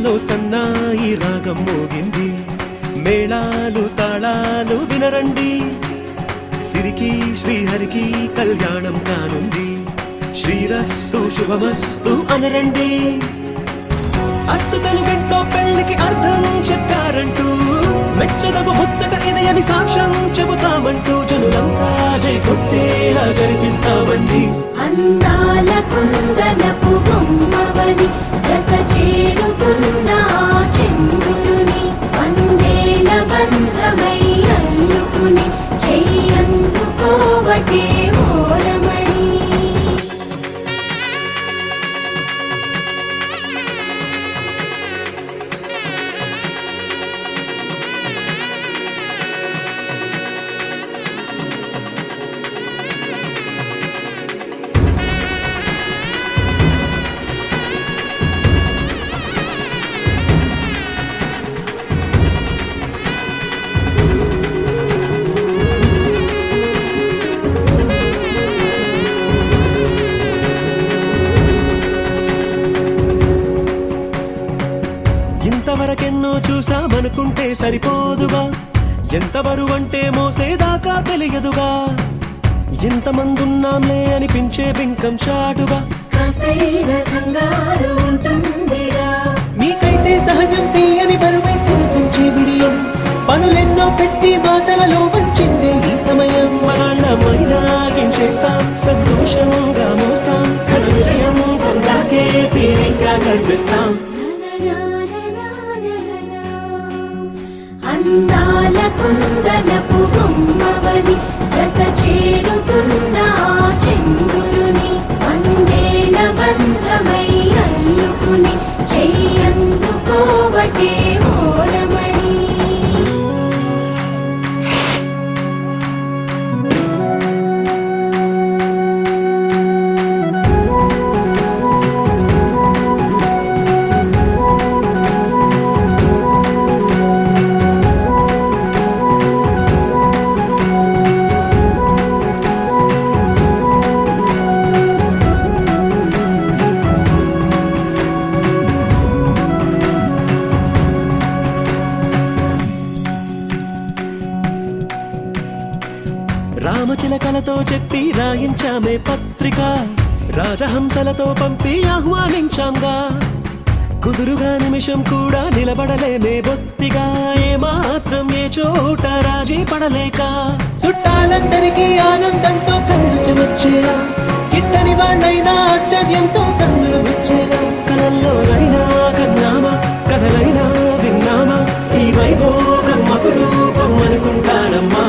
గుండెల్లో సన్నాయి రాగం మోగింది, మేళాలు తాళాలు వినరండి, సిరికి శ్రీహరికి కళ్యాణం కానుంది, శ్రీరస్తు శుభమస్తు అనరండి. అచ్చతలు గంటో పెళ్లికి అర్థం చెప్పారంటూ, మెచ్చదగు ముచ్చట ఇది అని సాక్ష్యం చెబుతామంటూ, జనులంతా జై కొట్టేలా జరిపిస్తామండి. అందాల కుందనపు బొమ్మవని జత చేరుతున్న చంద్రుని, వందేళ్ల బంధమై అల్లుకుని చెయ్యందుకోవటే ఓరమణి. ఇంతవరకెన్నో చూసామనుకుంటే సరిపోదుగా, ఎంత బరువంటే మోసేదాకా తెలియదుగా, ఇంతమందున్నాంలే అనిపించే బింకం చాటుగా, కాస్తైన కంగారు ఉంటుందిగా. మీకైతే సహజం తీయని బరువై సిరసించే విడియం, పనులెన్నో పెట్టి మాటలలో వంచిందే ఈ సమయం. మనాళ్ళమైనా ఏం చేస్తాం, సంతోషంగా మోస్తాం, ఘన విజయం పొందాకే తీరిగ్గా కనిపిస్తాం. అందాల కుందనపు బొమ్మవని జత చేరుతున్న చంద్రుని, వందేళ్ల బంధమై అల్లుకుని చెయ్యందుకోవటే ఓరమణి. రామచిలకలతో చెప్పి రాయించామే పత్రిక, రాజహంసలతో పంపి ఆహ్వానించాంగా, కుదురుగా నిమిషం కూడా నిలబడలేమే బొత్తిగా, ఏ మాత్రం ఏ చోట రాజీ పడలేక, చుట్టాలందరికీ ఆనందంతో కళ్ళు చెమర్చేలా, కిట్టని వాళ్ళైనా ఆశ్చర్యంతో కన్నులు వచ్చేలా, కలల్లోనైనా కన్నామా కథలైనా విన్నామా, ఈ వైభోగం అపురూపం అనుకుంటానమ్మా.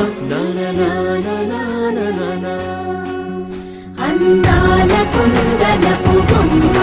అందాల కుందనపు బొమ్మ